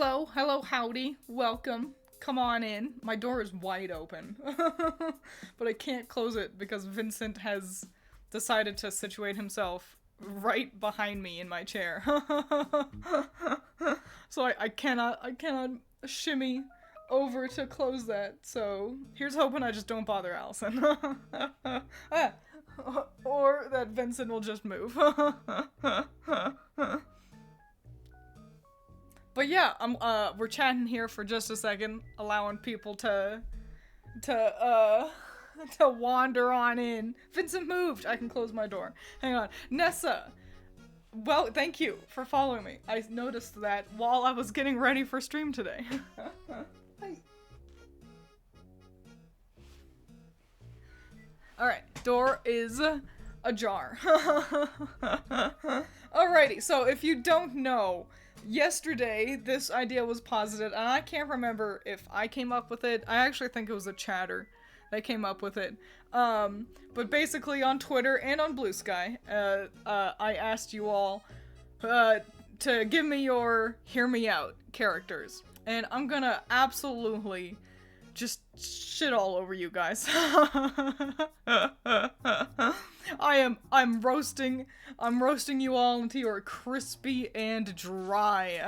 Hello, hello, howdy, welcome. Come on in. My door is wide open. But I can't close it because Vincent has decided to situate himself right behind me in my chair. So I cannot shimmy over to close that. So here's hoping I just don't bother Allison. Or that Vincent will just move. But yeah, we're chatting here for just a second, allowing people to wander on in. Vincent moved. I can close my door. Hang on. Nessa. Well, thank you for following me. I noticed that while I was getting ready for stream today. Hi. Alright, door is ajar. Alrighty, so if you don't know, yesterday this idea was posited, and I can't remember if I came up with it. I actually think it was a chatter that came up with it. But basically on Twitter and on Blue Sky, I asked you all to give me your Hear Me Out characters. And I'm gonna absolutely just shit all over you guys. I'm roasting you all until you're crispy and dry.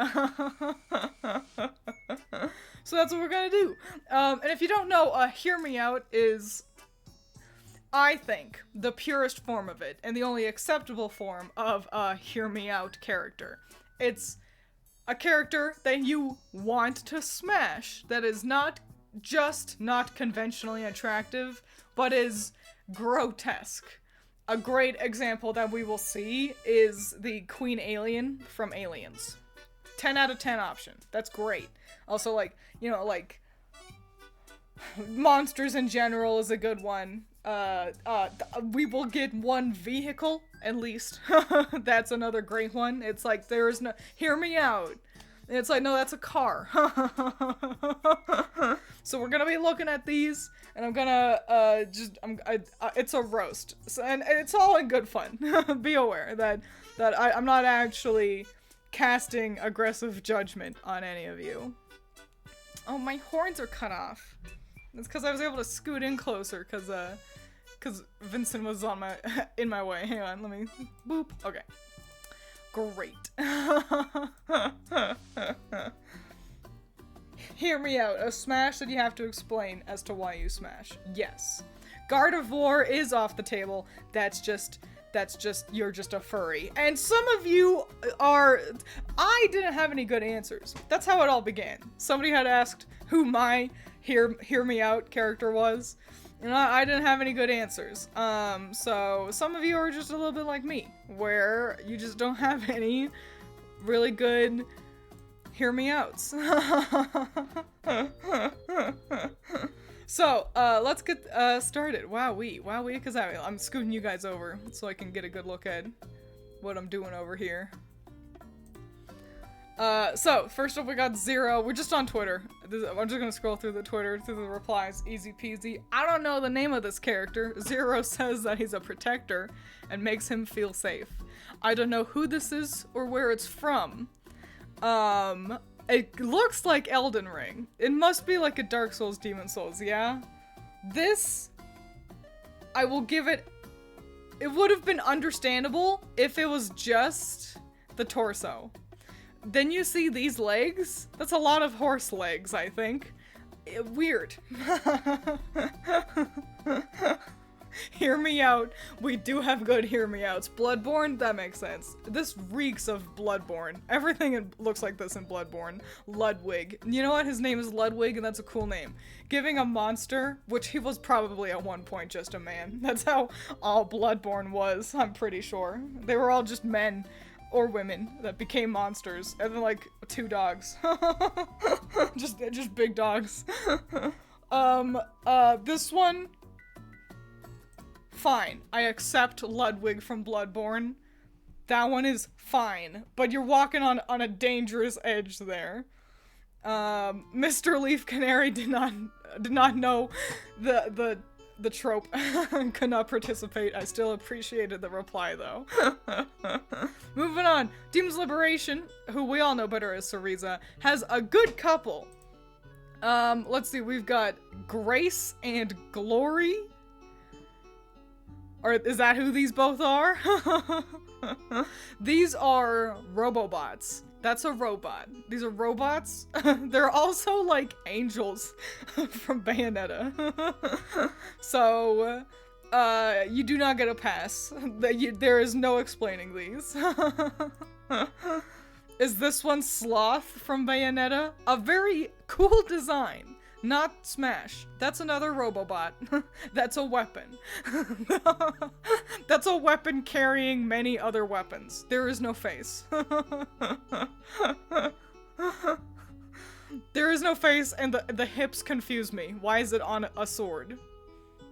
So that's what we're gonna do. And if you don't know, Hear Me Out is, I think, the purest form of it, and the only acceptable form of a Hear Me Out character. It's a character that you want to smash, that is not just not conventionally attractive, but is grotesque. A great example that we will see is the Queen Alien from Aliens. 10 out of 10 option. That's great. Also, like, you know, like, monsters in general is a good one. We will get one vehicle, at least. That's another great one. It's like, there is no, Hear Me Out. And it's like, no, that's a car. So we're gonna be looking at these, and I'm gonna, it's a roast. So, and it's all in good fun. Be aware that I'm not actually casting aggressive judgment on any of you. Oh, my horns are cut off. It's because I was able to scoot in closer, because Vincent was in my way. Hang on, let me, boop. Okay. Great. Hear Me Out. A smash that you have to explain as to why you smash. Yes. Gardevoir is off the table. That's just, you're just a furry. And some of you are, I didn't have any good answers. That's how it all began. Somebody had asked who my Hear Me Out character was. And I didn't have any good answers. So some of you are just a little bit like me, where you just don't have any really good Hear Me Outs. So, let's get started. Wowee, because I'm scooting you guys over so I can get a good look at what I'm doing over here. So, first up we got Zero. We're just on Twitter. I'm just gonna scroll through the Twitter, through the replies. Easy peasy. I don't know the name of this character. Zero says that he's a protector and makes him feel safe. I don't know who this is or where it's from. It looks like Elden Ring. It must be like a Dark Souls, Demon Souls, yeah? This, I will give it would have been understandable if it was just the torso. Then you see these legs? That's a lot of horse legs, I think. Weird. Hear Me Out. We do have good Hear Me Outs. Bloodborne? That makes sense. This reeks of Bloodborne. Everything looks like this in Bloodborne. Ludwig. You know what? His name is Ludwig, and that's a cool name. Giving a monster, which he was probably at one point just a man. That's how all Bloodborne was, I'm pretty sure. They were all just men. Or women that became monsters, and then like 2 dogs. just big dogs. This one, fine. I accept Ludwig from Bloodborne. That one is fine, but you're walking on a dangerous edge there. Mr. Leaf Canary did not know the the trope. Could not participate. I still appreciated the reply, though. Moving on. Demon's Liberation, who we all know better as Cereza, has a good couple. Let's see. We've got Grace and Glory. Or is that who these both are? These are Robobots. That's a robot. These are robots. They're also like angels from Bayonetta. So, you do not get a pass. There is no explaining these. Is this one Sloth from Bayonetta? A very cool design. Not Smash. That's another Robobot. That's a weapon. That's a weapon carrying many other weapons. There is no face. There is no face, and the hips confuse me. Why is it on a sword?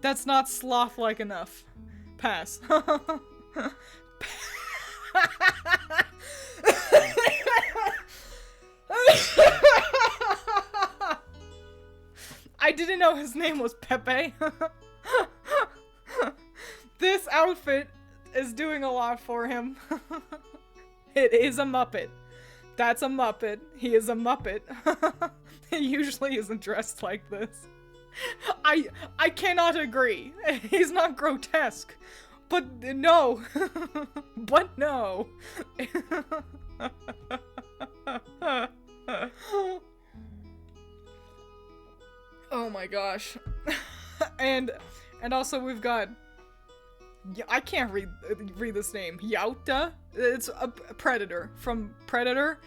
That's not sloth-like enough. Pass. I didn't know his name was Pepe. This outfit is doing a lot for him. It is a Muppet. That's a Muppet. He is a Muppet. He usually isn't dressed like this. I cannot agree. He's not grotesque. But no. But no. Oh my gosh. and also we've got, I can't read this name. Yauta? It's a predator from Predator.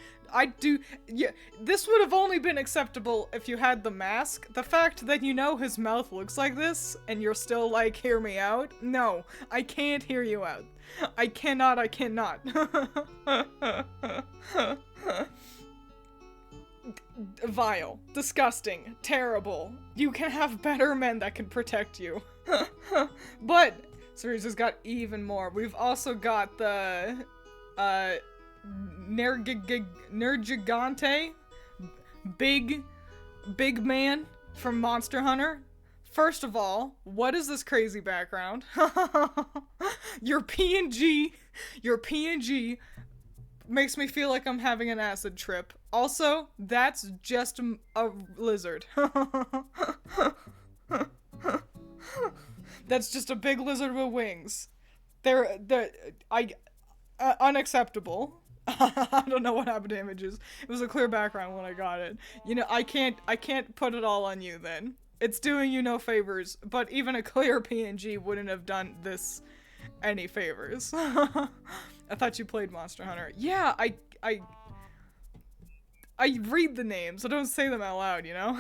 Yeah, this would have only been acceptable if you had the mask. The fact that you know his mouth looks like this and you're still like, hear me out? No, I can't hear you out. I cannot. Vile, disgusting, terrible. You can have better men that can protect you. But Cereza's got even more. We've also got the Nergigante, big man from Monster Hunter. First of all, what is this crazy background? Your PNG makes me feel like I'm having an acid trip. Also, that's just a lizard. That's just a big lizard with wings. Unacceptable. I don't know what happened to images. It was a clear background when I got it. You know, I can't put it all on you then. It's doing you no favors, but even a clear PNG wouldn't have done this any favors. I thought you played Monster Hunter. Yeah, I read the names, so don't say them out loud, you know?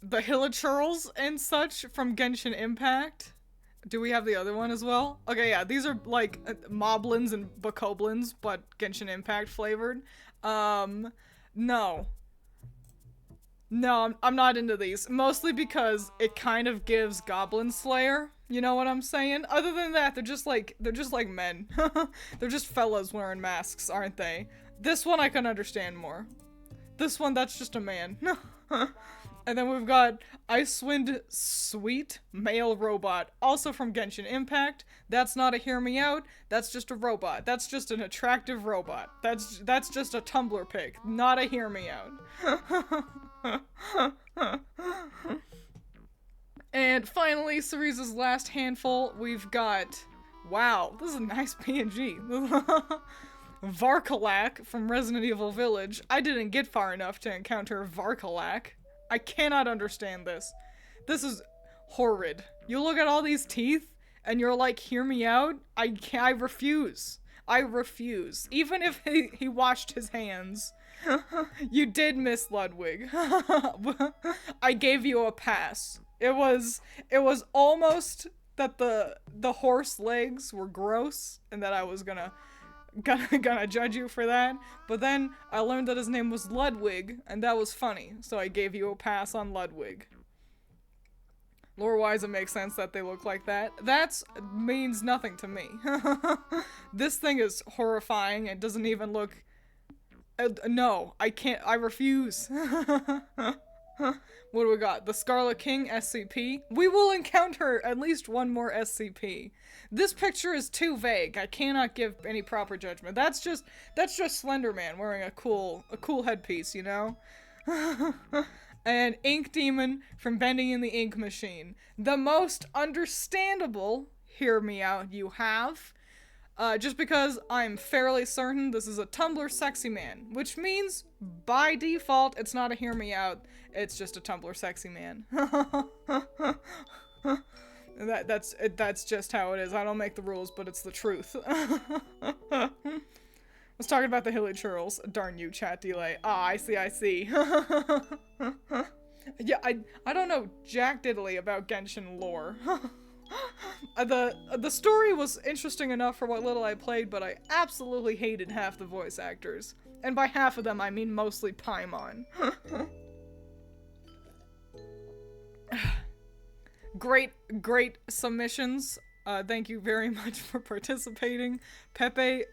The Hilichurls and such from Genshin Impact. Do we have the other one as well? Okay, yeah, these are like Moblins and Bokoblins, but Genshin Impact flavored. No. No, I'm not into these. Mostly because it kind of gives Goblin Slayer. You know what I'm saying? Other than that, they're just like men. They're just fellas wearing masks, aren't they? This one I can understand more. This one, that's just a man. And then we've got Icewind Sweet, male robot, also from Genshin Impact. That's not a hear me out, that's just a robot. That's just an attractive robot. That's just a Tumblr pic, not a hear me out. And finally, Cereza's last handful, we've got, wow, this is a nice PNG. Varkalak from Resident Evil Village. I didn't get far enough to encounter Varkalak. I cannot understand this. This is horrid. You look at all these teeth, and you're like, hear me out? I refuse. I refuse. Even if he washed his hands. You did miss Ludwig. I gave you a pass. It was almost that the horse legs were gross, and that I was gonna judge you for that, but then I learned that his name was Ludwig, and that was funny, so I gave you a pass on Ludwig. Lore-wise, it makes sense that they look like that. That means nothing to me. This thing is horrifying. It doesn't even look No, I can't. I refuse. What do we got? The Scarlet King SCP. We will encounter at least one more SCP. This picture is too vague. I cannot give any proper judgment. That's just Slender Man wearing a cool headpiece, you know? An ink demon from Bending in the Ink Machine. The most understandable, hear me out, you have. Just because I'm fairly certain this is a Tumblr sexy man, which means, by default, it's not a hear me out, it's just a Tumblr sexy man. That's just how it is. I don't make the rules, but it's the truth. I was talking about the Hilly Churls. Darn you, chat delay. Ah, I see. Yeah, I don't know jack diddly about Genshin lore. The story was interesting enough for what little I played, but I absolutely hated half the voice actors. And by half of them, I mean mostly Paimon. Great submissions. Thank you very much for participating. Pepe,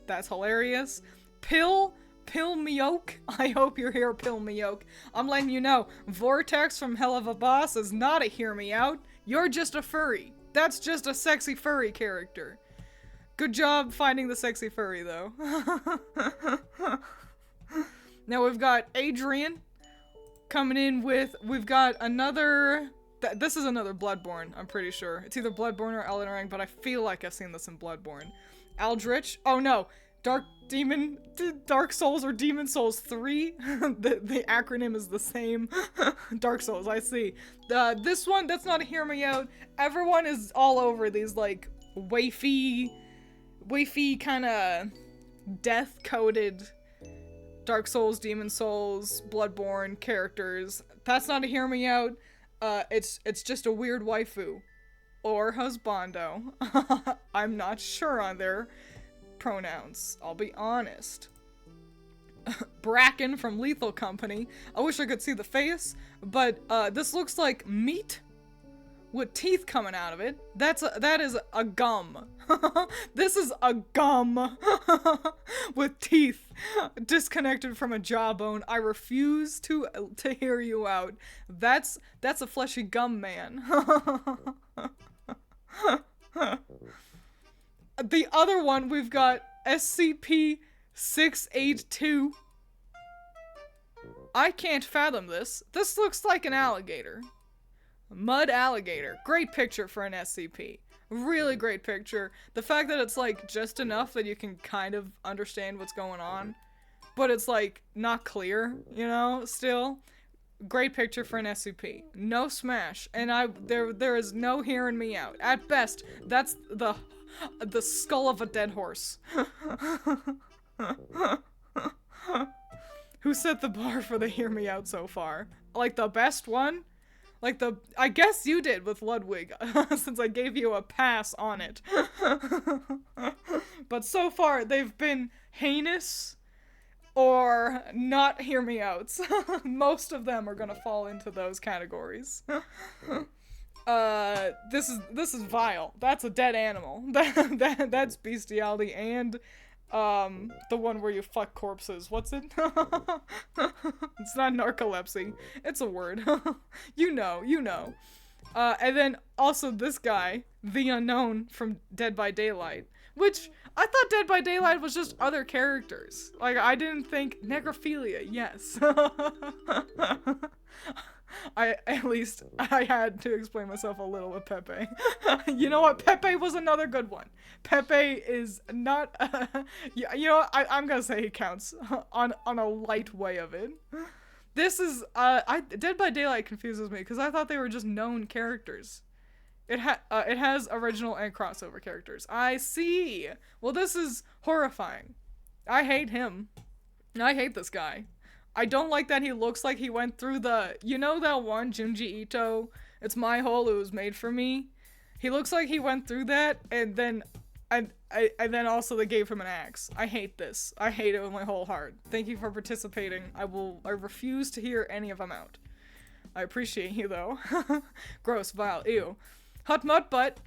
that's hilarious. Pill Mioke. I hope you're here, Pill Mioke. I'm letting you know, Vortex from Hell of a Boss is not a hear me out. You're just a furry. That's just a sexy furry character. Good job finding the sexy furry, though. Now we've got Adrian coming in with, we've got another, this is another Bloodborne, I'm pretty sure. It's either Bloodborne or Elden Ring, but I feel like I've seen this in Bloodborne. Aldrich, oh no, Dark Souls or Demon Souls 3? the acronym is the same. Dark Souls, I see. This one, that's not a hear me out. Everyone is all over these, like, wafy kind of death-coded Dark Souls, Demon Souls, Bloodborne characters. That's not a hear me out. It's just a weird waifu. Or husbando. I'm not sure on their pronouns, I'll be honest. Bracken from Lethal Company. I wish I could see the face, but this looks like meat with teeth coming out of it. That is a gum. This is a gum with teeth disconnected from a jawbone. I refuse to hear you out. That's a fleshy gum man. The other one, we've got SCP-682. I can't fathom this. This looks like an alligator. Mud alligator. Great picture for an SCP. Really great picture. The fact that it's like just enough that you can kind of understand what's going on, but it's like not clear, you know, still. Great picture for an SCP. No smash. And there is no hearing me out. At best, that's the skull of a dead horse. Who set the bar for the hear me out so far? Like the best one? Like I guess you did with Ludwig, since I gave you a pass on it. But so far, they've been heinous or not hear me outs. Most of them are gonna fall into those categories. This is vile. That's a dead animal. That's bestiality and the one where you fuck corpses. What's it? It's not narcolepsy. It's a word. You know. And then also this guy, the Unknown from Dead by Daylight, which I thought Dead by Daylight was just other characters. Like, I didn't think necrophilia, yes. I had to explain myself a little with Pepe. You know what? Pepe was another good one. Pepe is not, you know what? I'm gonna say he counts on a light way of it. This is, Dead by Daylight confuses me because I thought they were just known characters. It has original and crossover characters. I see. Well, this is horrifying. I hate him. I hate this guy. I don't like that he looks like he went through you know that one Junji Ito, It's My Hole, It Was Made For Me? He looks like he went through that, and then also they gave him an axe. I hate this. I hate it with my whole heart. Thank you for participating. I refuse to hear any of them out. I appreciate you, though. Gross, vile, ew. Hot Mud Butt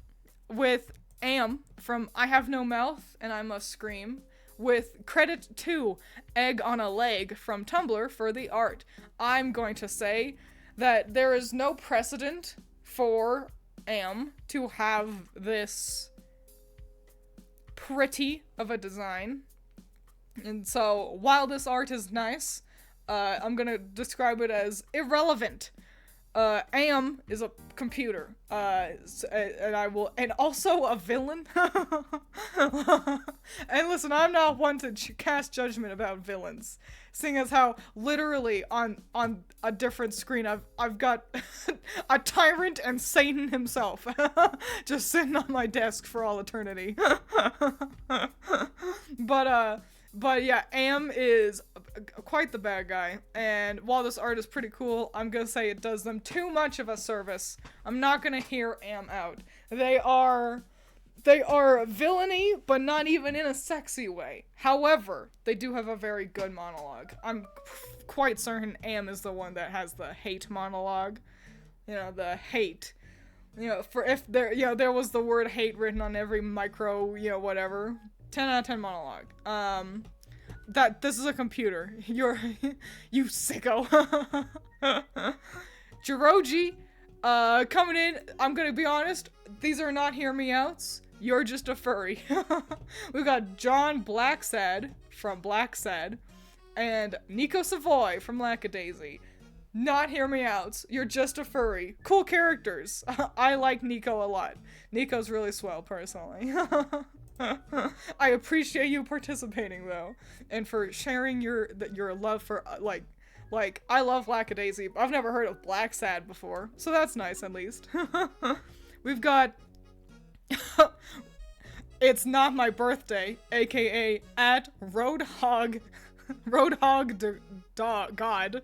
with Am from I Have No Mouth and I Must Scream. with credit to Egg on a Leg from Tumblr for the art. I'm going to say that there is no precedent for to have this pretty of a design. And so, while this art is nice, I'm gonna describe it as irrelevant. Is a computer, and also a villain. And listen, I'm not one to cast judgment about villains, seeing as how literally on a different screen I've got a tyrant and Satan himself just sitting on my desk for all eternity. But yeah, is quite the bad guy, and while this art is pretty cool, I'm gonna say it does them too much of a service. I'm not gonna hear out. They are villainy, but not even in a sexy way. However, they do have a very good monologue. I'm quite certain is the one that has the hate monologue. You know, the hate. You know, for if there was the word hate written on every micro, whatever. 10 out of 10 monologue. That this is a computer. You sicko. Jiroji, coming in. I'm gonna be honest. These are not hear me outs. You're just a furry. We've got John Blacksad from Blacksad, and Nico Savoy from Lackadaisy. Not hear me outs. You're just a furry. Cool characters. I like Nico a lot. Nico's really swell, personally. I appreciate you participating though, and for sharing your love for like I love Lackadaisy. I've never heard of Blacksad before, so that's nice at least. We've got It's Not My Birthday, aka at Roadhog God,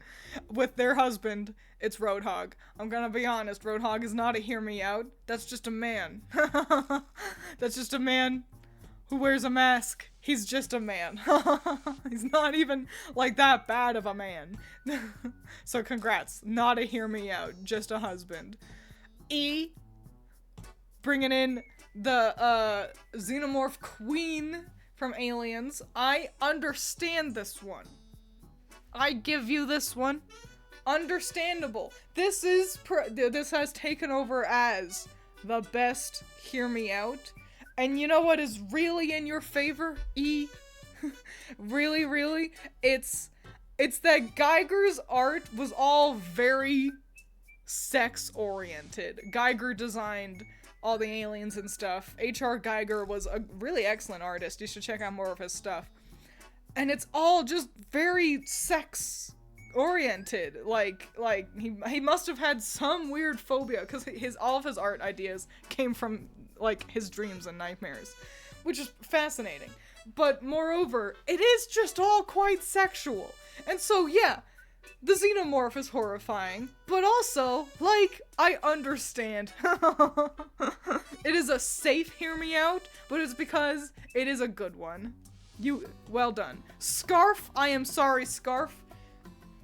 with their husband. It's Roadhog. I'm gonna be honest, Roadhog is not a hear me out. That's just a man. That's just a man who wears a mask. He's just a man. He's not even like that bad of a man. So congrats. Not a hear me out, just a husband. Bringing in the xenomorph queen from Aliens. I understand this one. I give you this one. Understandable. This has taken over as the best hear me out. And you know what is really in your favor, really? It's that Geiger's art was all very sex-oriented. Geiger designed all the aliens and stuff. H.R. Geiger was a really excellent artist. You should check out more of his stuff. And it's all just very sex-oriented. Like he must have had some weird phobia, because all of his art ideas came from like his dreams and nightmares, which is fascinating. But moreover, it is just all quite sexual. And so yeah, the xenomorph is horrifying, but also, like, I understand. It is a safe hear me out, but it's because it is a good one. Well done. Scarf, I am sorry, Scarf.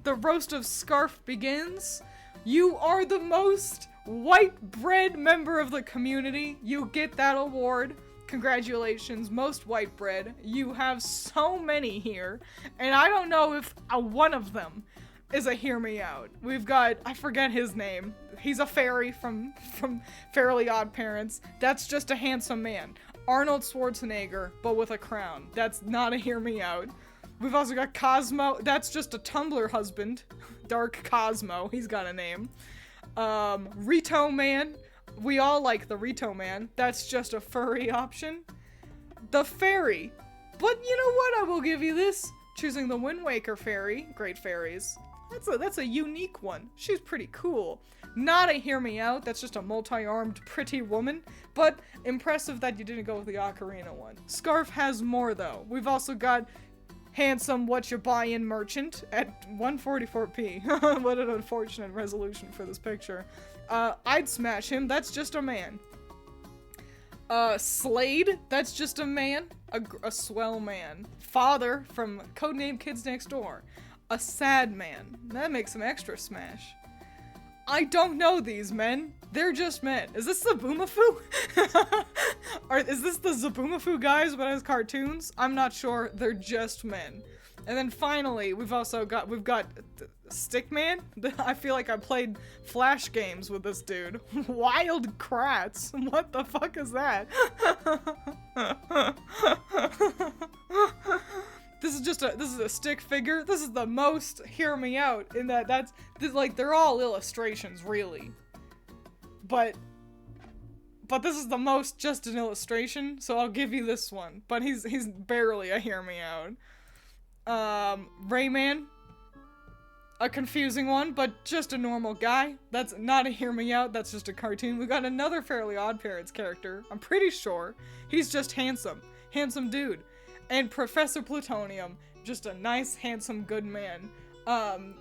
The roast of Scarf begins. You are the most white bread member of the community. You get that award. Congratulations, most white bread. You have so many here, and I don't know if one of them is a hear me out. We've got, I forget his name. He's a fairy from Fairly Odd Parents. That's just a handsome man. Arnold Schwarzenegger, but with a crown. That's not a hear me out. We've also got Cosmo. That's just a Tumblr husband. Dark Cosmo. He's got a name. Rito Man. We all like the Rito Man. That's just a furry option. The Fairy. But you know what? I will give you this. Choosing the Wind Waker Fairy. Great fairies. That's a unique one. She's pretty cool. Not a hear me out. That's just a multi-armed pretty woman. But impressive that you didn't go with the Ocarina one. Scarf has more though. We've also got handsome what you buy in merchant at 144p. What an unfortunate resolution for this picture. I'd smash him. That's just a man. Slade. That's just a man. A swell man. Father from Codename Kids Next Door. A sad man. That makes him extra smash. I don't know these men. They're just men. Is this Zaboomafoo? Or is this the Zaboomafoo guys but as cartoons? I'm not sure. They're just men. And then finally, we've got Stickman. I feel like I played Flash games with this dude. Wild Kratts. What the fuck is that? This is a stick figure. This is the most hear me out in that like they're all illustrations really. But this is the most just an illustration, so I'll give you this one. But he's barely a hear me out. Rayman. A confusing one, but just a normal guy. That's not a hear me out, that's just a cartoon. We got another Fairly OddParents character. I'm pretty sure he's just handsome. Handsome dude. And Professor Plutonium, just a nice, handsome, good man.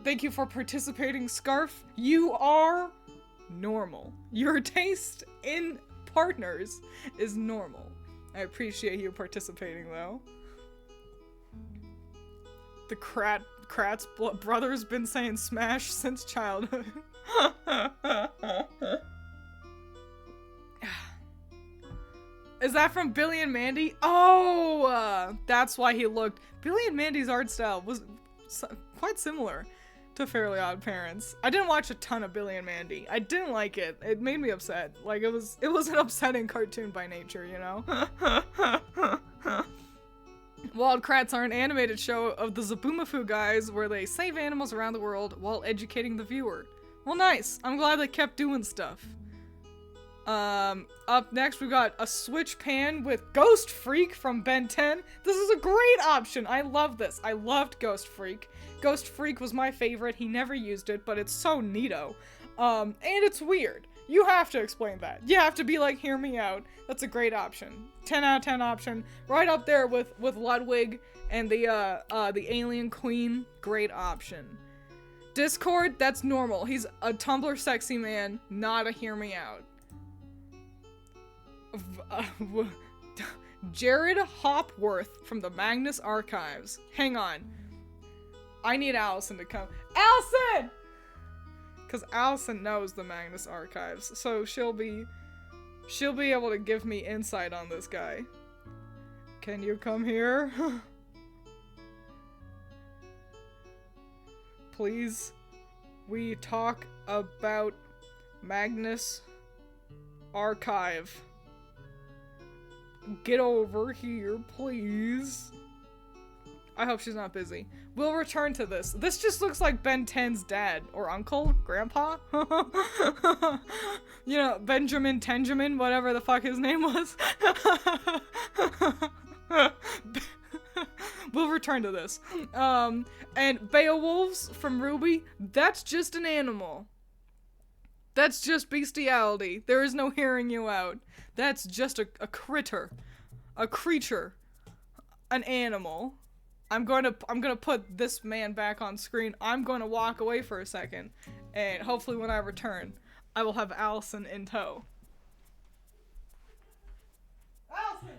Thank you for participating, Scarf. You are normal. Your taste in partners is normal. I appreciate you participating, though. The Kratts brothers been saying smash since childhood. Is that from Billy and Mandy? Oh, that's why he looked. Billy and Mandy's art style was quite similar to Fairly OddParents. I didn't watch a ton of Billy and Mandy. I didn't like it. It made me upset. Like, it was an upsetting cartoon by nature, you know? Wild Kratts are an animated show of the Zaboomafoo guys where they save animals around the world while educating the viewer. Well, nice. I'm glad they kept doing stuff. Up next we got a Switch Pan with Ghost Freak from Ben 10. This is a great option. I love this. I loved Ghost Freak. Ghost Freak was my favorite. He never used it, but it's so neato. And it's weird. You have to explain that. You have to be like, hear me out. That's a great option. 10 out of 10 option. Right up there with Ludwig and the Alien Queen. Great option. Discord, that's normal. He's a Tumblr sexy man, not a hear me out. Jared Hopworth from the Magnus Archives. Hang on. I need Allison to come. Allison! Because Allison knows the Magnus Archives, so she'll be able to give me insight on this guy. Can you come here? Please, we talk about Magnus Archive. Get over here, please. I hope she's not busy. We'll return to this. This just looks like Ben 10's dad. Or uncle? Grandpa? You know, Benjamin Tenjamin, whatever the fuck his name was. We'll return to this. And Beowulfs from Ruby, that's just an animal. That's just bestiality. There is no hearing you out. That's just a critter. A creature. An animal. I'm gonna put this man back on screen. I'm gonna walk away for a second. And hopefully when I return, I will have Allison in tow. Allison!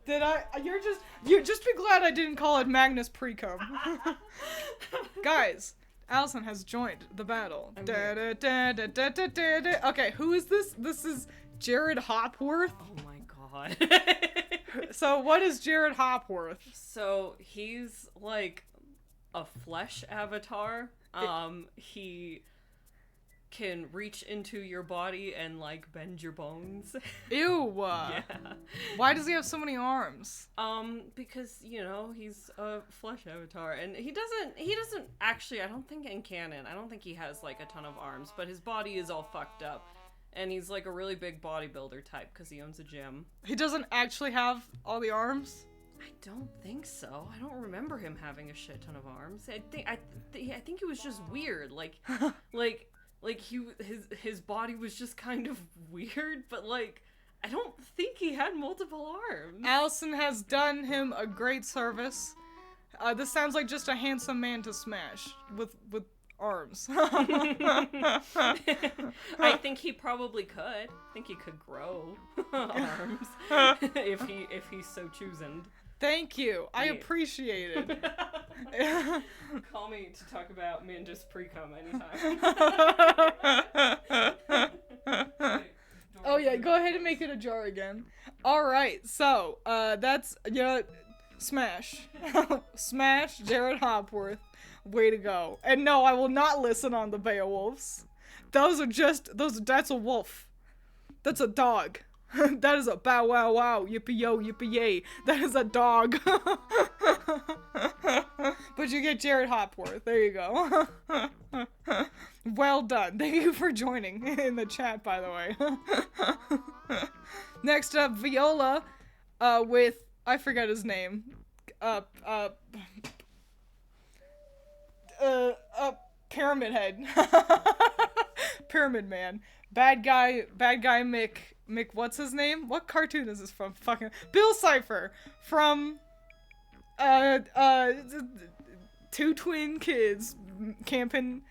Did I? You just be glad I didn't call it Magnus Precum. Guys, Allison has joined the battle. Okay, who is this? This is Jared Hopworth. Oh my god. So what is Jared Hopworth? So he's like a flesh avatar. He can reach into your body and like bend your bones. Ew. Yeah. Why does he have so many arms? Because, you know, he's a flesh avatar and he doesn't actually, I don't think in canon, I don't think he has like a ton of arms, but his body is all fucked up. And he's like a really big bodybuilder type because he owns a gym. He doesn't actually have all the arms? I don't think so. I don't remember him having a shit ton of arms. I think it was just weird. Like his body was just kind of weird, but like I don't think he had multiple arms. Allison has done him a great service. This sounds like just a handsome man to smash with arms. I think he probably could. I think he could grow arms if he so choosing. Thank you. I appreciate it. Call me to talk about Minda's pre-cum anytime. Oh yeah, go ahead and make it a jar again. Alright, so, that's, you know, smash. Smash Jared Hopworth. Way to go. And no, I will not listen on the Beowulfs. That's a wolf. That's a dog. That is a bow wow wow, yippee yo, yippee yay. That is a dog. But you get Jared Hopworth. There you go. Well done. Thank you for joining in the chat, by the way. Next up, Viola, with, I forget his name. Pyramid Head. Pyramid Man. Bad guy Mick, what's his name? What cartoon is this from? Fucking Bill Cipher from two twin kids camping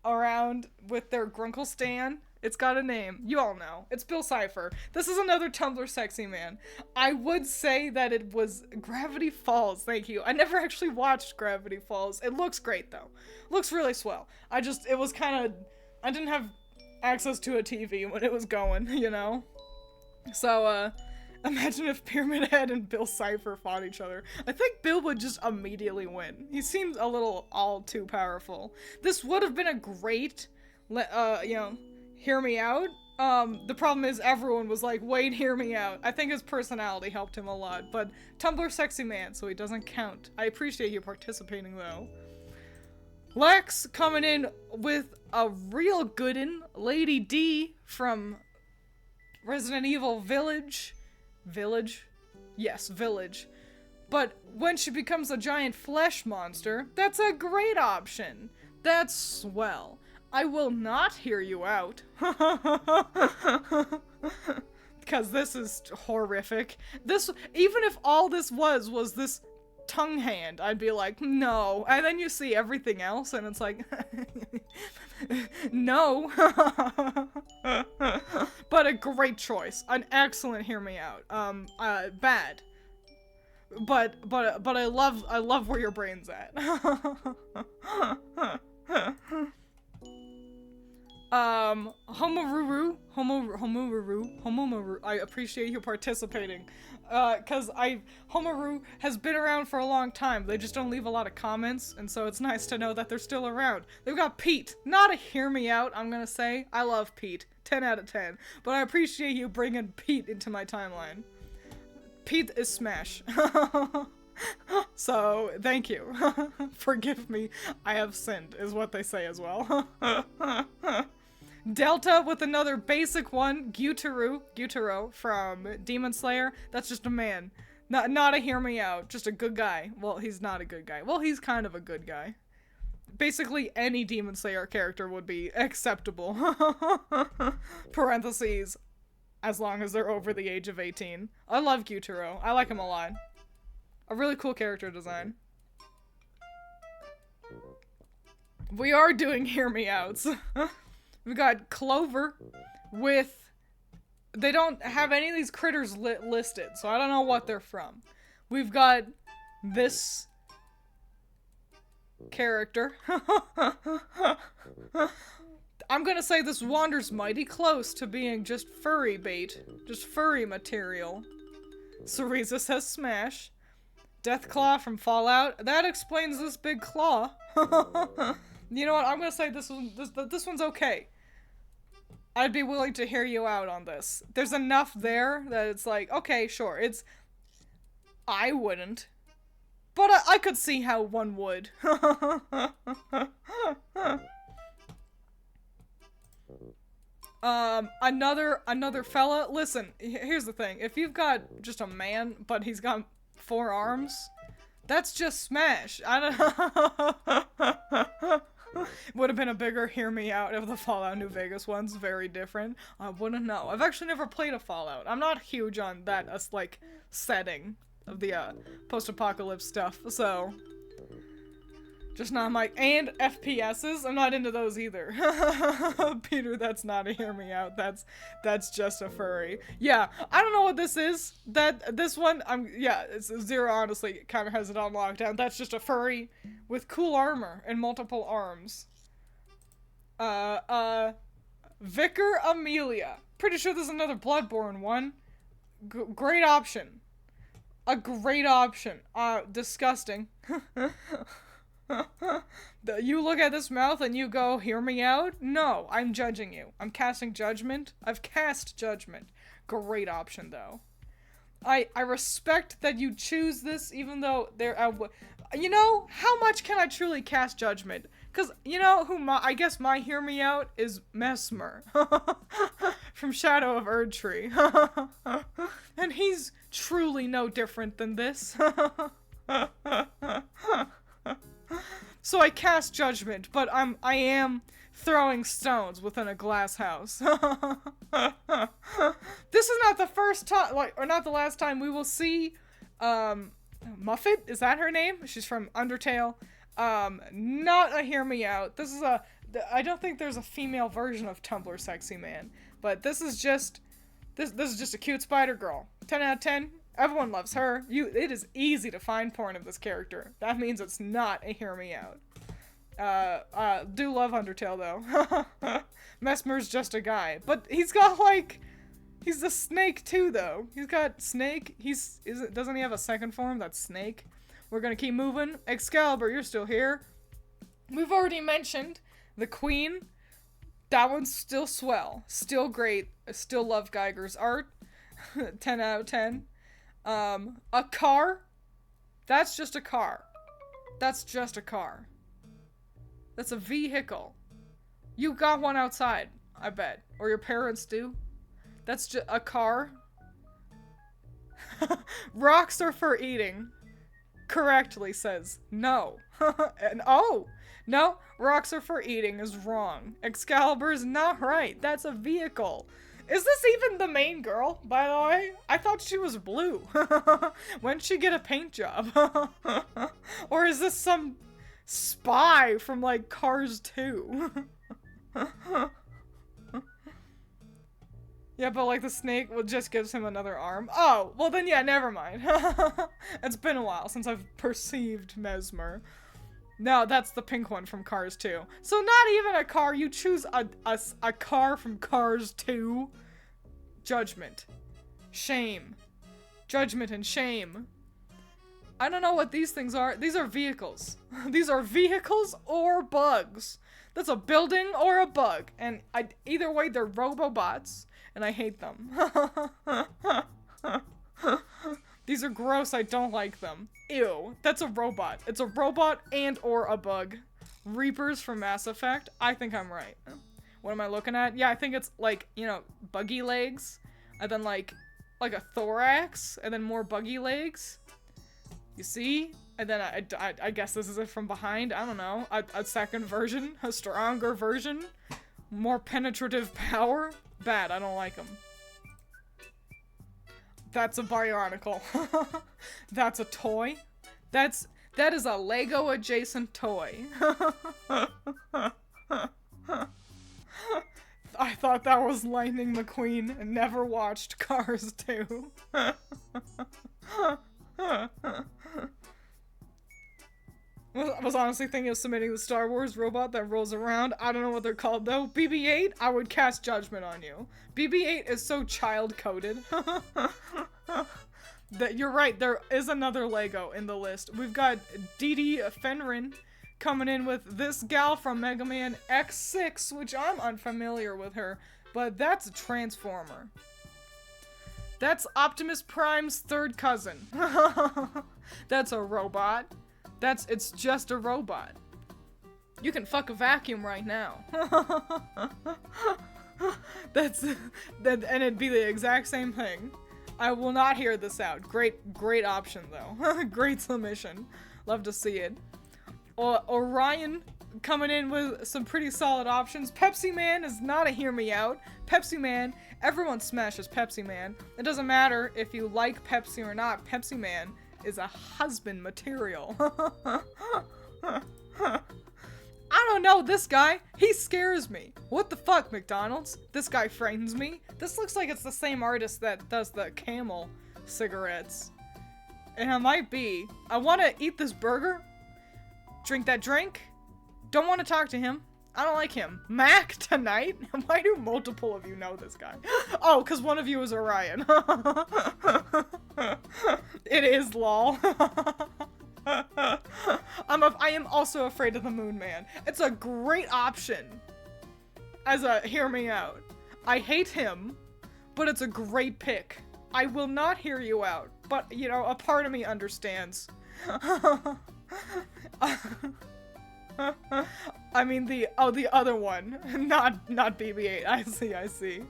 around with their grunkle Stan. It's got a name. You all know. It's Bill Cipher. This is another Tumblr sexy man. I would say that it was Gravity Falls. Thank you. I never actually watched Gravity Falls. It looks great though. Looks really swell. I didn't have access to a TV when it was going, you know? So, imagine if Pyramid Head and Bill Cipher fought each other. I think Bill would just immediately win. He seems a little all too powerful. This would have been a great, you know, hear me out. The problem is everyone was like, wait, hear me out. I think his personality helped him a lot, but Tumblr sexy man, so he doesn't count. I appreciate you participating though. Lex coming in with a real goodin', Lady D from Resident Evil Village. Village? Yes, Village. But when she becomes a giant flesh monster, that's a great option. That's swell. I will not hear you out. Because this is horrific. Even if all this was this tongue hand, I'd be like, no. And then you see everything else and it's like, no. But a great choice. An excellent hear me out. Bad. But I love where your brain's at. Homoruru, I appreciate you participating. Cause Homaru has been around for a long time. They just don't leave a lot of comments, and so it's nice to know that they're still around. They've got Pete. Not a hear me out, I'm gonna say. I love Pete. 10 out of 10. But I appreciate you bringing Pete into my timeline. Pete is smash. So, thank you. Forgive me, I have sinned, is what they say as well. Delta with another basic one, Gyutaro from Demon Slayer. That's just a man. Not a hear me out, just a good guy. Well, he's not a good guy. Well, he's kind of a good guy. Basically, any Demon Slayer character would be acceptable. Parentheses, as long as they're over the age of 18. I love Gyutaro. I like him a lot. A really cool character design. We are doing hear me outs. We got Clover with... They don't have any of these critters listed, so I don't know what they're from. We've got this character. I'm gonna say this wanders mighty close to being just furry bait. Just furry material. Cereza says smash. Deathclaw from Fallout. That explains this big claw. You know what? I'm gonna say this one's okay. I'd be willing to hear you out on this. There's enough there that it's like, okay, sure. I wouldn't. But I could see how one would. Another fella. Listen, here's the thing. If you've got just a man, but he's got 4 arms, that's just smash. I don't would have been a bigger hear me out if the Fallout New Vegas one's very different. I wouldn't know. I've actually never played a Fallout. I'm not huge on that like setting of the post-apocalypse stuff. So Just not my, and FPSs, I'm not into those either. Peter, that's not a hear me out, that's just a furry. Yeah, I don't know what this is, this one, it's Zero honestly kind of has it on lockdown. That's just a furry with cool armor and multiple arms. Vicar Amelia. Pretty sure there's another Bloodborne one. Great option. A great option. Disgusting. You look at this mouth and you go, hear me out? No, I'm judging you. I'm casting judgment. I've cast judgment. Great option, though. I respect that you choose this, even though you know, how much can I truly cast judgment? Because, you know, I guess my hear me out is Mesmer. From Shadow of Erdtree. And he's truly no different than this. So I cast judgment, but I am throwing stones within a glass house. This is not the first time, or not the last time we will see, Muffet? Is that her name? She's from Undertale. Not a hear me out. This is I don't think there's a female version of Tumblr Sexy Man, but this is just a cute spider girl. 10 out of 10. Everyone loves her. It is easy to find porn of this character. That means it's not a hear me out. Do love Undertale though. Mesmer's just a guy, but he's got he's the snake too though. He's got snake. Doesn't he have a second form? That's snake. We're gonna keep moving. Excalibur, you're still here. We've already mentioned the Queen. That one's still swell. Still great. I still love Geiger's art. 10 out of 10. A car? That's just a car. That's just a car. That's a vehicle. You got one outside, I bet. Or your parents do. That's just a car. Rocks are for eating. Correctly says no. And no, rocks are for eating is wrong. Excalibur's not right. That's a vehicle. Is this even the main girl, by the way? I thought she was blue. When'd she get a paint job? Or is this some spy from, Cars 2? Yeah, but, the snake just gives him another arm. Oh, well then, yeah, never mind. It's been a while since I've perceived Mesmer. No, that's the pink one from Cars 2. So not even a car, you choose a car from Cars 2. Judgment. Shame. Judgment and shame. I don't know what these things are. These are vehicles. These are vehicles or bugs. That's a building or a bug. And either way, they're robobots. And I hate them. These are gross, I don't like them. Ew, that's a robot. It's a robot and or a bug. Reapers from Mass Effect? I think I'm right. What am I looking at? Yeah, I think it's buggy legs. And then like a thorax. And then more buggy legs. You see? And then I guess this is it from behind. I don't know. A second version? A stronger version? More penetrative power? Bad, I don't like them. That's a Bionicle. That's a toy. That is a Lego adjacent toy. I thought that was Lightning McQueen and never watched Cars 2. I was honestly thinking of submitting the Star Wars robot that rolls around. I don't know what they're called though. BB-8, I would cast judgment on you. BB-8 is so child-coded. That you're right, there is another Lego in the list. We've got Dee Dee Fenrir coming in with this gal from Mega Man X6, which I'm unfamiliar with her, but that's a Transformer. That's Optimus Prime's third cousin. That's a robot. It's just a robot. You can fuck a vacuum right now. And it'd be the exact same thing. I will not hear this out. Great option though. Great submission. Love to see it. Orion coming in with some pretty solid options. Pepsi Man is not a hear me out. Pepsi Man, everyone smashes Pepsi Man. It doesn't matter if you like Pepsi or not. Pepsi Man is a husband material. I don't know, this guy, he scares me. What the fuck, McDonald's? This guy frightens me. This looks like it's the same artist that does the Camel cigarettes. And it might be. I want to eat this burger. Drink that drink. Don't want to talk to him. I don't like him. Mac tonight? Why do multiple of you know this guy? Oh, because one of you is Orion. It is, lol. I am also afraid of the Moon Man. It's a great option. As a hear me out. I hate him, but it's a great pick. I will not hear you out, but you know, a part of me understands. I mean the other one, not BB-8. I see.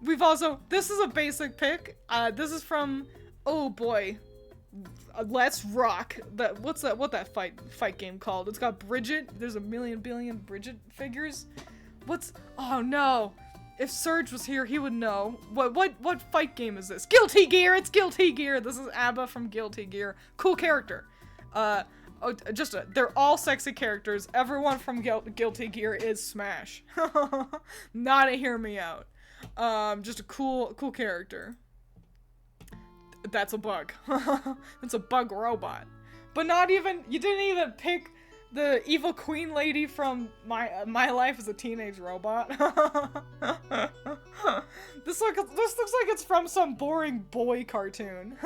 We've also, this is a basic pick. This is from, oh boy, Let's Rock. What that fight game called? It's got Bridget. There's a billion Bridget figures. Oh no. If Serge was here, he would know. What fight game is this? Guilty Gear! It's Guilty Gear! This is Abba from Guilty Gear. Cool character. They're all sexy characters. Everyone from Guilty Gear is Smash. Not a hear me out. Just a cool character. That's a bug. It's a bug robot. But you didn't even pick the evil queen lady from My Life as a Teenage Robot. This looks like it's from some boring boy cartoon.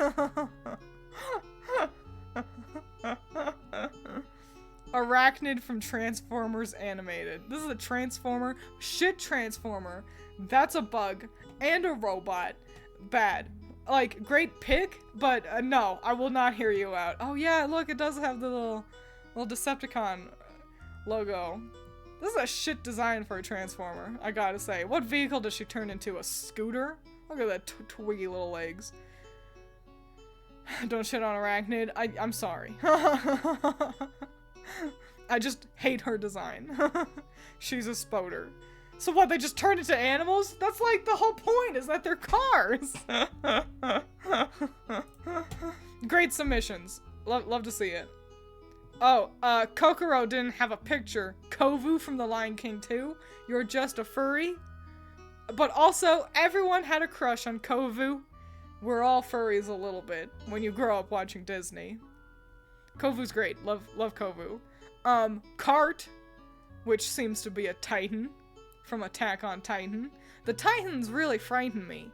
Arachnid from Transformers Animated. This is a Transformer. Shit Transformer. That's a bug. And a robot. Bad. Like, great pick, but no, I will not hear you out. Oh yeah, look, it does have the little Decepticon logo. This is a shit design for a Transformer, I gotta say. What vehicle does she turn into? A scooter? Look at that twiggy little legs. Don't shit on Arachnid. I'm sorry. I just hate her design. She's a spoder. So what, they just turned into animals? That's like the whole point, is that they're cars. Great submissions. Love to see it. Oh, Kokoro didn't have a picture. Kovu from The Lion King 2. You're just a furry. But also, everyone had a crush on Kovu. We're all furries a little bit when you grow up watching Disney. Kovu's great. Love Kovu. Cart, which seems to be a Titan from Attack on Titan. The Titans really frighten me.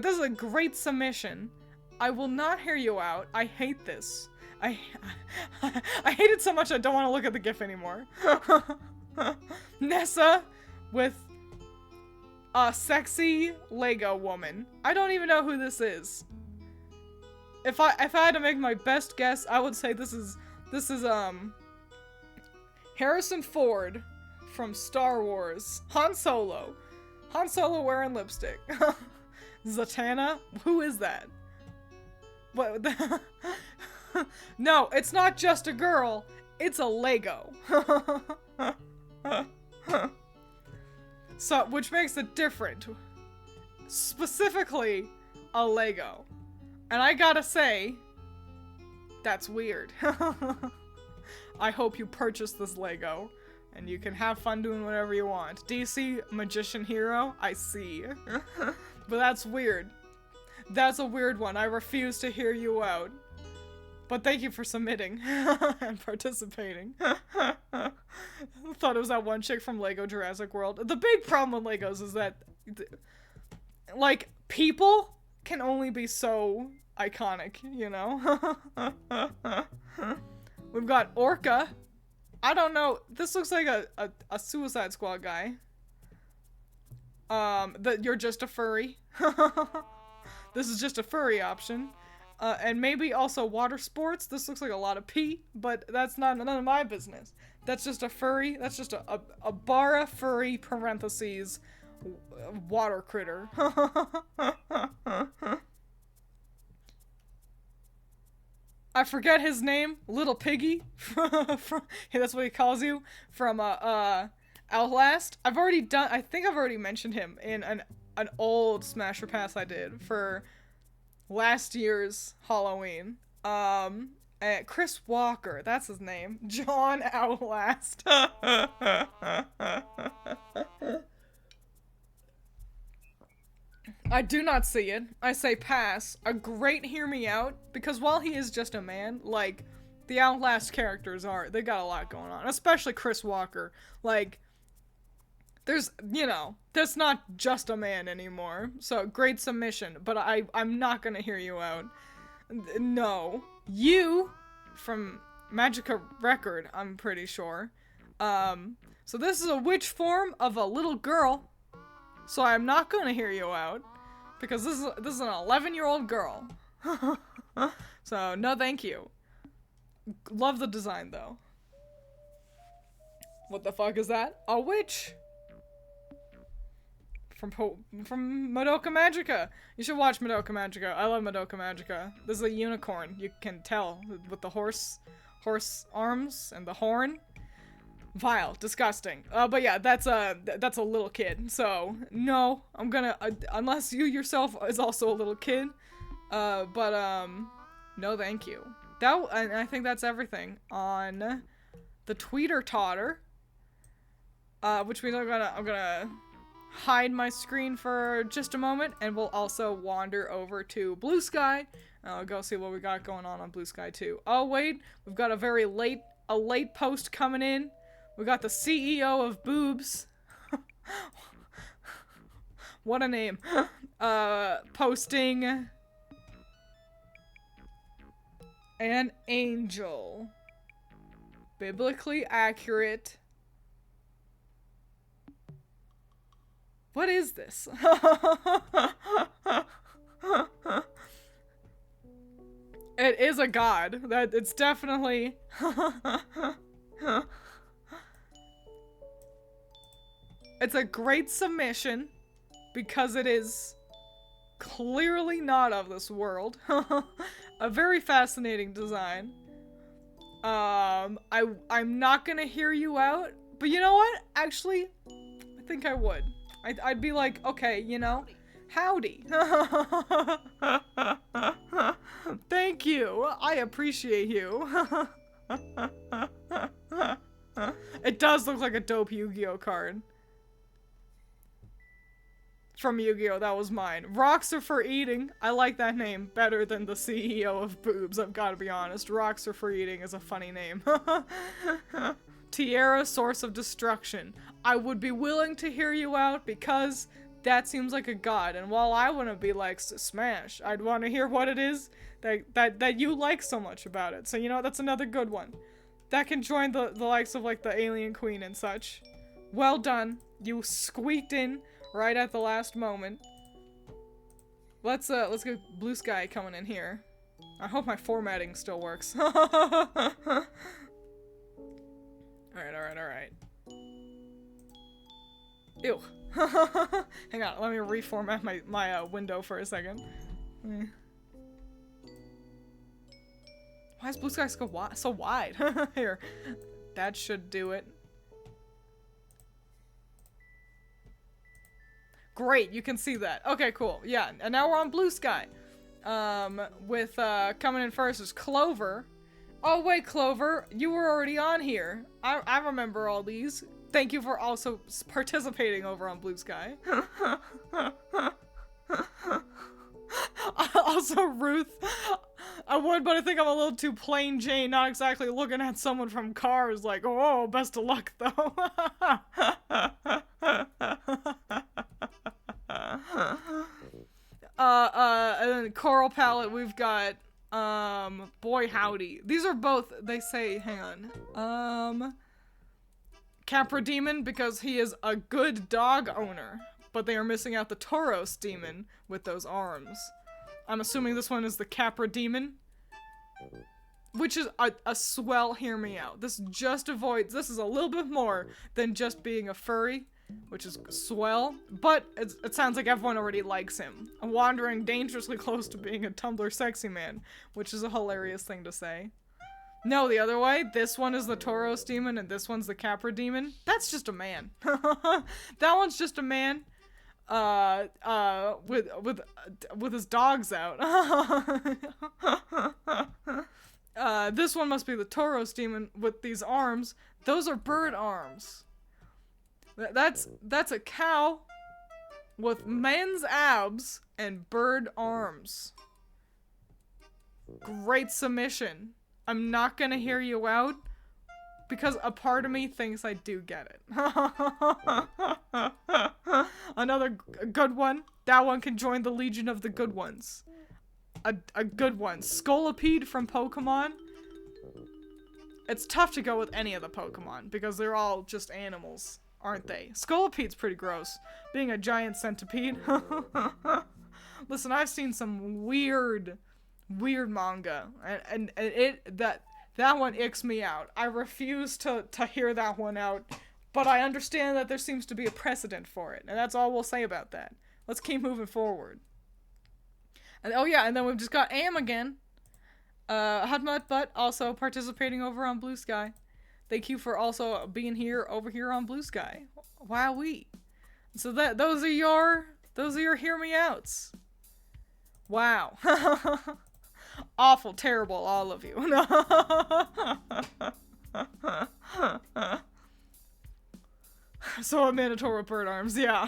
This is a great submission. I will not hear you out. I hate this. I hate it so much I don't want to look at the GIF anymore. Nessa with a sexy Lego woman. I don't even know who this is. If I had to make my best guess, I would say this is Harrison Ford from Star Wars. Han Solo. Han Solo wearing lipstick. Zatanna? Who is that? What? No, it's not just a girl. It's a Lego. So, which makes it different. Specifically, a Lego. And I gotta say, that's weird. I hope you purchase this Lego, and you can have fun doing whatever you want. DC Magician Hero? I see. But that's weird. That's a weird one. I refuse to hear you out. But thank you for submitting and participating. Thought it was that one chick from Lego Jurassic World. The big problem with Legos is that, like, people can only be so iconic, you know? We've got Orca. I don't know. This looks like a Suicide Squad guy. That you're just a furry. This is just a furry option. And maybe also water sports. This looks like a lot of pee, but that's none of my business. That's just a furry. That's just a bara furry parentheses water critter. I forget his name. Little Piggy. That's what he calls you from Outlast. I think I've already mentioned him in an old Smasher Pass I did for last year's Halloween. And Chris Walker, that's his name. John Outlast. I do not see it. I say pass. A great hear me out, because while he is just a man, like, the Outlast characters they got a lot going on. Especially Chris Walker. Like, there's, that's not just a man anymore. So, great submission, but I'm not gonna hear you out. No. You, from Magica Record, I'm pretty sure. So this is a witch form of a little girl. So I'm not gonna hear you out. Because this is an 11-year-old girl. So, no thank you. Love the design, though. What the fuck is that? A witch! From Madoka Magica. You should watch Madoka Magica. I love Madoka Magica. This is a unicorn. You can tell with the horse arms and the horn. Vile, disgusting. But yeah, that's a little kid. So no, I'm gonna unless you yourself is also a little kid. No, thank you. I think that's everything on the Tweeter Totter. Which means I'm gonna hide my screen for just a moment, and we'll also wander over to Blue Sky. I'll go see what we got going on Blue Sky too. Oh wait, we've got a late post coming in. We got the CEO of Boobs. What a name. Posting an angel. Biblically accurate. What is this? It is a god. It's definitely It's a great submission because it is clearly not of this world. A very fascinating design. I'm not gonna hear you out, but you know what? Actually, I think I would. I'd be like, okay, howdy. Thank you. I appreciate you. It does look like a dope Yu-Gi-Oh card. From Yu-Gi-Oh, that was mine. Rocks are for eating. I like that name better than the CEO of Boobs, I've got to be honest. Rocks are for eating is a funny name. Tierra, source of destruction. I would be willing to hear you out because that seems like a god, and while I want to be like, smash, I'd want to hear what it is that you like so much about it. So, that's another good one. That can join the likes of, like, the Alien Queen and such. Well done. You squeaked in right at the last moment. Let's get Blue Sky coming in here. I hope my formatting still works. Alright. Ew. Hang on, let me reformat my window for a second. Why is Blue Sky so wide? Here. That should do it. Great, you can see that. Okay, cool. Yeah, and now we're on Blue Sky. With, coming in first is Clover. Oh, wait, Clover, you were already on here. I remember all these. Thank you for also participating over on Blue Sky. Also, Ruth, I would, but I think I'm a little too plain Jane, not exactly looking at someone from Cars like, oh, best of luck, though. And then Coral Palette, we've got, Boy Howdy. These are both, they say, hang on, Capra Demon, because he is a good dog owner, but they are missing out the Tauros Demon with those arms. I'm assuming this one is the Capra Demon, which is a swell hear me out. This just avoids, this is a little bit more than just being a furry, which is swell, but it sounds like everyone already likes him. Wandering dangerously close to being a Tumblr sexy man, which is a hilarious thing to say. No, the other way. This one is the Tauros Demon, and this one's the Capra Demon. That's just a man. That one's just a man. With his dogs out. This one must be the Tauros demon with these arms. Those are bird arms. That's a cow with men's abs and bird arms. Great submission. I'm not gonna hear you out because a part of me thinks I do get it. Another good one. That one can join the Legion of the Good Ones. A good one. Scolipede from Pokemon. It's tough to go with any of the Pokemon because they're all just animals, aren't they? Scolipede's pretty gross. Being a giant centipede. Listen, I've seen some weird manga, and that one icks me out. I refuse to hear that one out, but I understand that there seems to be a precedent for it, and that's all we'll say about that. Let's keep moving forward. And oh yeah, and then we've just got Am again. Hudmut Butt also participating over on Blue Sky. Thank you for also being over here on Blue Sky. Wowee. So those are your hear me outs. Wow. Awful, terrible, all of you. So a Minotaur with bird arms, yeah.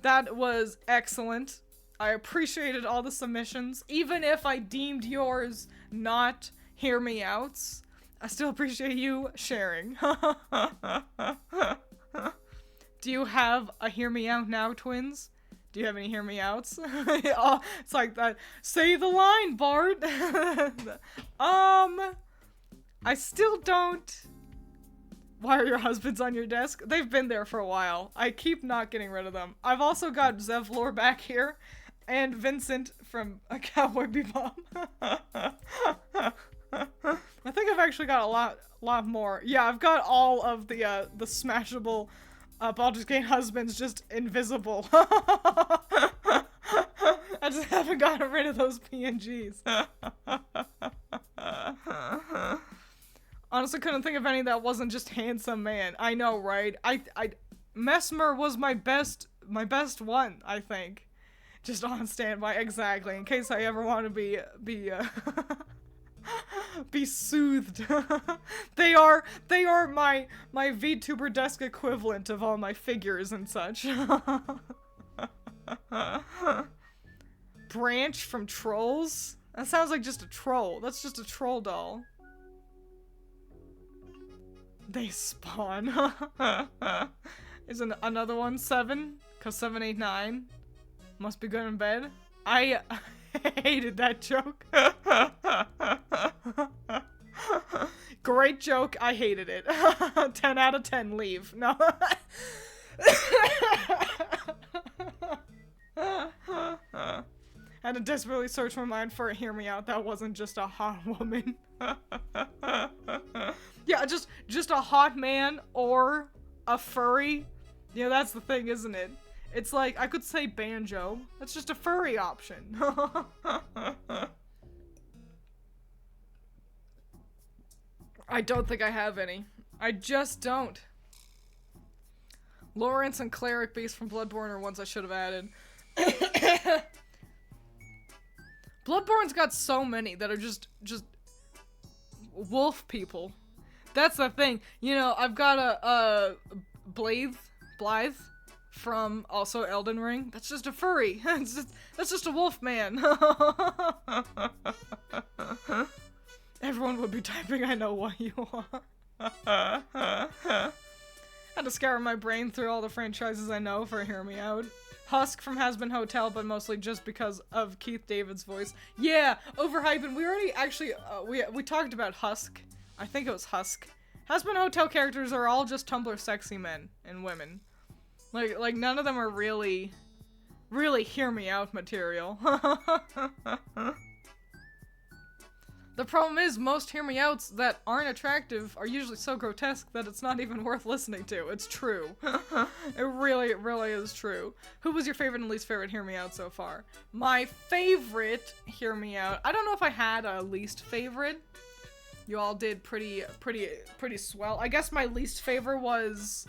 That was excellent. I appreciated all the submissions. Even if I deemed yours not hear me outs, I still appreciate you sharing. Do you have a hear me out now, Twiins? Do you have any hear me outs? Oh, it's like that. Say the line, Bart. I still don't. Why are your husbands on your desk? They've been there for a while. I keep not getting rid of them. I've also got Zevlor back here. And Vincent from A Cowboy Bebop. I think I've actually got a lot more. Yeah, I've got all of the smashable Baldur's Gate husbands just invisible. I just haven't gotten rid of those PNGs. Honestly, couldn't think of any that wasn't just handsome man. I know, right? Mesmer was my best one, I think. Just on standby, exactly, in case I ever want to be soothed. They are my VTuber desk equivalent of all my figures and such. Branch from Trolls? That sounds like just a troll. That's just a troll doll. They spawn. Is another one 7? Cause 7, 8, 9. Must be good in bed. I hated that joke. Great joke. I hated it. 10 out of 10. Leave. No. Had to desperately search my mind for a hear me out that wasn't just a hot woman. Yeah, just a hot man or a furry. Yeah, that's the thing, isn't it? It's like, I could say banjo. That's just a furry option. I don't think I have any. I just don't. Lawrence and Cleric Beast from Bloodborne are ones I should have added. Bloodborne's got so many that are just wolf people. That's the thing. You know, I've got a Blythe from also Elden Ring. That's just a furry. That's just a wolf man. Everyone would be typing, I know what you are. Had to scour my brain through all the franchises I know for Hear Me Out. Husk from Has Been Hotel, but mostly just because of Keith David's voice. Yeah, overhyping. We already actually, we talked about Husk. I think it was Husk. Has Been Hotel characters are all just Tumblr sexy men and women. Like none of them are really hear me out material. The problem is most hear me outs that aren't attractive are usually so grotesque that it's not even worth listening to. It's true. It really is true. Who was your favorite and least favorite hear me out so far? My favorite hear me out. I don't know if I had a least favorite. You all did pretty swell. I guess my least favorite was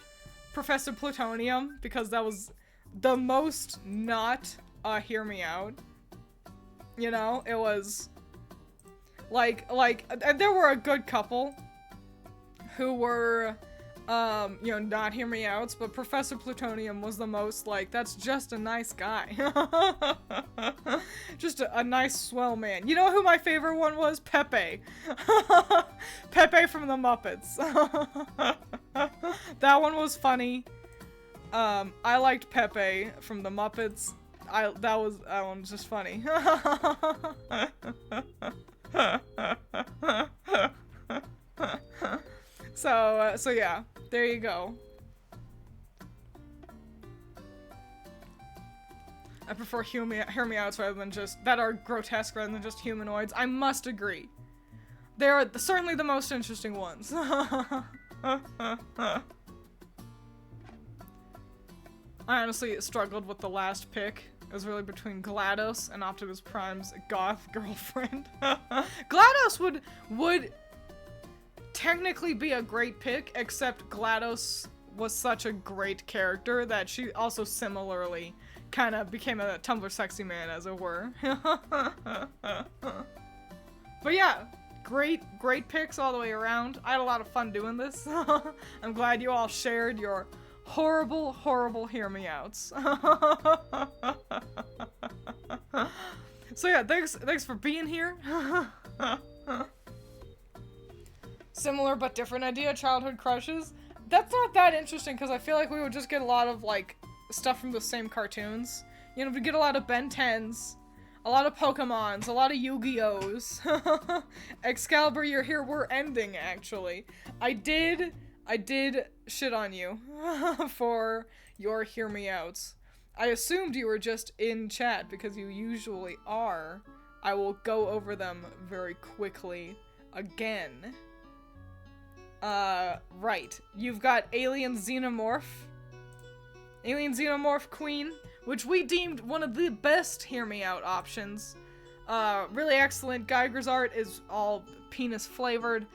Professor Plutonium, because that was the most not hear me out. You know, it was and there were a good couple who were, you know, not hear me outs, but Professor Plutonium was the most like, that's just a nice guy. Just a nice, swell man. You know who my favorite one was? Pepe. Pepe from the Muppets. That one was funny. I liked Pepe from the Muppets. That one was just funny. So yeah, there you go. I prefer hear me outs rather than just, that are grotesque rather than just humanoids. I must agree. They're certainly the most interesting ones. I honestly struggled with the last pick. It was really between GLaDOS and Optimus Prime's goth girlfriend. GLaDOS would technically be a great pick, except GLaDOS was such a great character that she also similarly kind of became a Tumblr sexy man, as it were. But yeah, great picks all the way around. I had a lot of fun doing this. I'm glad you all shared your horrible hear me outs. So yeah, thanks for being here. Similar but different idea, childhood crushes. That's not that interesting because I feel like we would just get a lot of like stuff from the same cartoons. You know, we get a lot of Ben 10s, a lot of Pokemons, a lot of Yu-Gi-Ohs. Excalibur, you're here, we're ending actually. I did shit on you for your hear me outs. I assumed you were just in chat because you usually are. I will go over them very quickly again. Right. You've got Alien Xenomorph Queen, which we deemed one of the best hear me out options. Really excellent. Geiger's art is all penis flavored.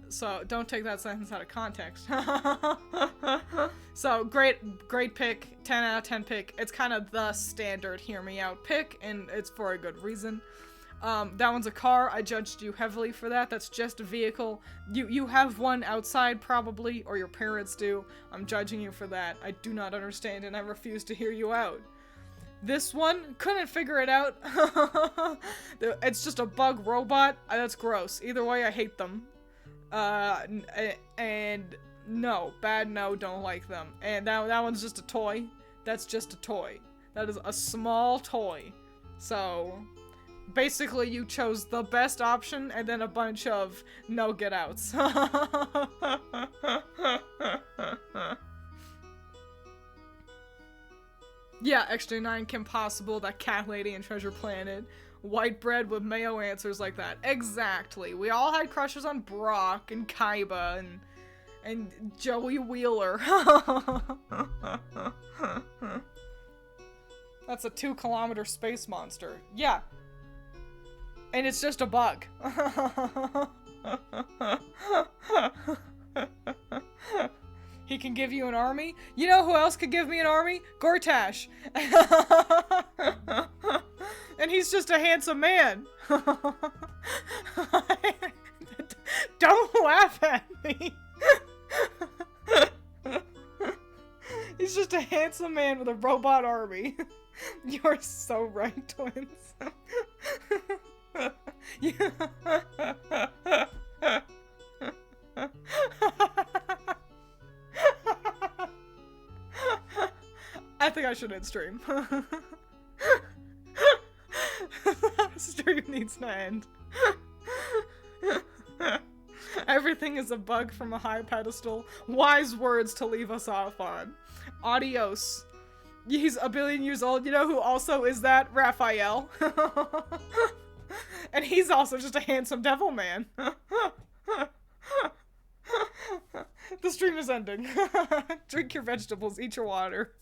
So don't take that sentence out of context. So great pick, 10 out of 10 pick. It's kind of the standard hear me out pick, and it's for a good reason. That one's a car. I judged you heavily for that. That's just a vehicle. You have one outside probably, or your parents do. I'm judging you for that. I do not understand and I refuse to hear you out. This one, couldn't figure it out. It's just a bug robot. That's gross. Either way, I hate them. And no, bad no, don't like them. And that one's just a toy. That's just a toy. That is a small toy. So basically you chose the best option and then a bunch of no get outs. Yeah, XJ9, Kim Possible, that cat lady in Treasure Planet. White bread with mayo answers like that. Exactly. We all had crushes on Brock and Kaiba and Joey Wheeler. That's a 2-kilometer space monster. Yeah. And it's just a bug. He can give you an army. You know who else could give me an army? Gortash. And he's just a handsome man. Don't laugh at me. He's just a handsome man with a robot army. You're so right, twins. I think I should end stream. Stream needs to end. Everything is a bug from a high pedestal. Wise words to leave us off on. Adios. He's a billion years old. You know who also is that? Raphael. And he's also just a handsome devil man. The stream is ending. Drink your vegetables, eat your water.